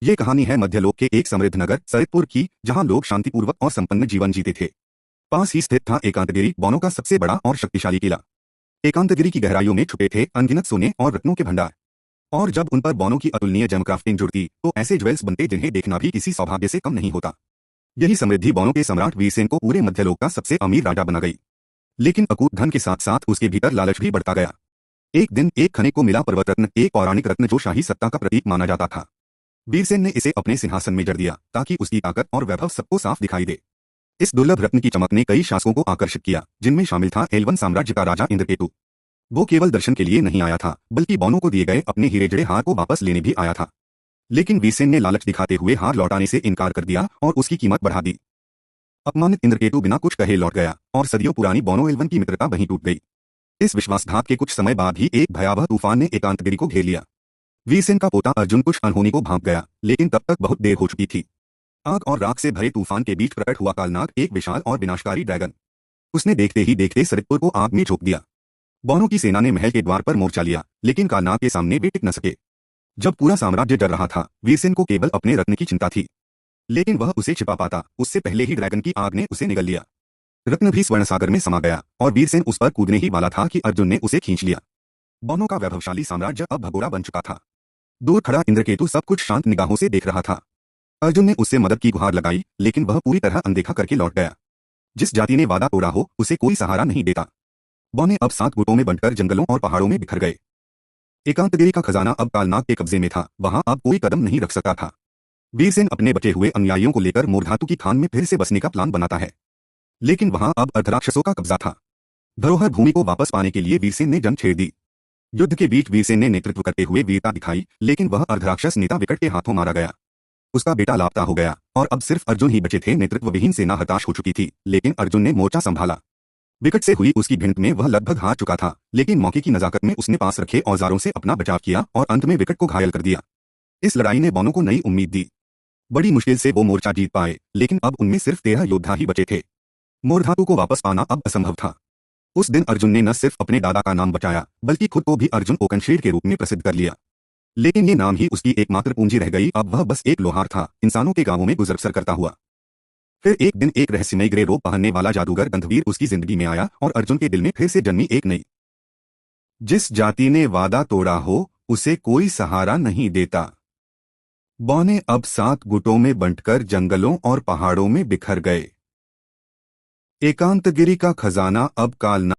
ये कहानी है मध्यलोक के एक समृद्ध नगर सरितपुर की, जहां लोग शांतिपूर्वक और संपन्न जीवन जीते थे। पास ही स्थित था एकांतगिरी, बौनों का सबसे बड़ा और शक्तिशाली किला। एकांतगिरी की गहराइयों में छुपे थे अनगिनत सोने और रत्नों के भंडार। और जब उन पर बौनों की अतुलनीय जेमक्राफ्टिंग जुड़ती, तो ऐसे ज्वेल्स बनते जिन्हें देखना भी किसी सौभाग्य से कम नहीं होता। यही समृद्धि बौनों के सम्राट वीरसेन को पूरे मध्यलोक का सबसे अमीर राजा बना गई। लेकिन अकूत धन के साथ साथ उसके भीतर लालच भी बढ़ता गया। एक दिन एक खनिक को मिला पर्वत रत्न, एक पौराणिक रत्न जो शाही सत्ता का प्रतीक माना जाता था। वीरसेन ने इसे अपने सिंहासन में जड़ दिया, ताकि उसकी ताकत और वैभव सबको साफ दिखाई दे। इस दुर्लभ रत्न की चमक ने कई शासकों को आकर्षित किया, जिनमें शामिल था एलवन साम्राज्य का राजा इंद्रकेतु। वो केवल दर्शन के लिए नहीं आया था, बल्कि बौनों को दिए गए अपने हीरे जड़े हार को वापस लेने भी आया था। लेकिन वीरसेन ने लालच दिखाते हुए हार लौटाने से इनकार कर दिया और उसकी कीमत बढ़ा दी। अपमानित इंद्रकेतु बिना कुछ कहे लौट गया, और सदियों पुरानी बौनों एलवन की मित्रता वहीं टूट गई। इस विश्वासघात के कुछ समय बाद ही एक भयावह तूफान ने एकांतगिरी को घेर लिया। वीरसेन का पोता अर्जुन कुछ अनहोनी को भांप गया, लेकिन तब तक बहुत देर हो चुकी थी। आग और राख से भरे तूफान के बीच प्रकट हुआ कालनाग, एक विशाल और विनाशकारी ड्रैगन। उसने देखते ही देखते सरितपुर को आग में झोंक दिया। बौनों की सेना ने महल के द्वार पर मोर्चा लिया, लेकिन कालनाग के सामने वे टिक न सके। जब पूरा साम्राज्य डर रहा था, वीरसेन को केवल अपने रत्न की चिंता थी। लेकिन वह उसे छिपा पाता, उससे पहले ही ड्रैगन की आग ने उसे निगल लिया। रत्न भी स्वर्ण सागर में समा गया, और वीरसेन उस पर कूदने ही वाला था कि अर्जुन ने उसे खींच लिया। बौनों का वैभवशाली साम्राज्य अब भगोड़ा बन चुका था। दूर खड़ा इंद्रकेतु सब कुछ शांत निगाहों से देख रहा था। अर्जुन ने उससे मदद की गुहार लगाई, लेकिन वह पूरी तरह अनदेखा करके लौट गया। जिस जाति ने वादा तोड़ा हो, उसे कोई सहारा नहीं देता। बौने अब 7 गुटों में बंटकर जंगलों और पहाड़ों में बिखर गए। एकांतगिरी का खजाना अब कालनाग के कब्जे में था, वहां अब कोई कदम नहीं रख सकता था। वीरसेन अपने बचे हुए अनुयायियों को लेकर मोरधातु की खान में फिर से बसने का प्लान बनाता है, लेकिन वहां अब अर्धराक्षसों का कब्जा था। धरोहर भूमि को वापस पाने के लिए वीरसेन ने जंग छेड़ दी। युद्ध के बीच वीरसेन ने नेतृत्व करते हुए वीरता दिखाई, लेकिन वह अर्धराक्षस नेता विकट के हाथों मारा गया। उसका बेटा लापता हो गया, और अब सिर्फ अर्जुन ही बचे थे। नेतृत्व विहीन सेना हताश हो चुकी थी, लेकिन अर्जुन ने मोर्चा संभाला। विकट से हुई उसकी भिड़ंत में वह लगभग हार चुका था, लेकिन मौके की नजाकत में उसने पास रखे औजारों से अपना बचाव किया और अंत में विकट को घायल कर दिया। इस लड़ाई ने बौनों को नई उम्मीद दी। बड़ी मुश्किल से वो मोर्चा जीत पाए, लेकिन अब उनमें सिर्फ 13 योद्धा ही बचे थे। मोरधातु को वापस पाना अब असंभव था। उस दिन अर्जुन ने न सिर्फ अपने दादा का नाम बचाया, बल्कि खुद को भी अर्जुन ओकनशेड के रूप में प्रसिद्ध कर लिया। लेकिन ये नाम ही उसकी एकमात्र पूंजी रह गई। अब वह बस एक लोहार था, इंसानों के गांवों में गुजर बसर करता हुआ। फिर एक दिन एक रहस्यमय ग्रे रोब पहनने वाला जादूगर गंधवीर उसकी जिंदगी में आया, और अर्जुन के दिल में फिर से जन्मी एक नई। जिस जाति ने वादा तोड़ा हो, उसे कोई सहारा नहीं देता। बौने अब 7 गुटों में बंटकर जंगलों और पहाड़ों में बिखर गए। एकांतगिरी का खजाना अब कालनाग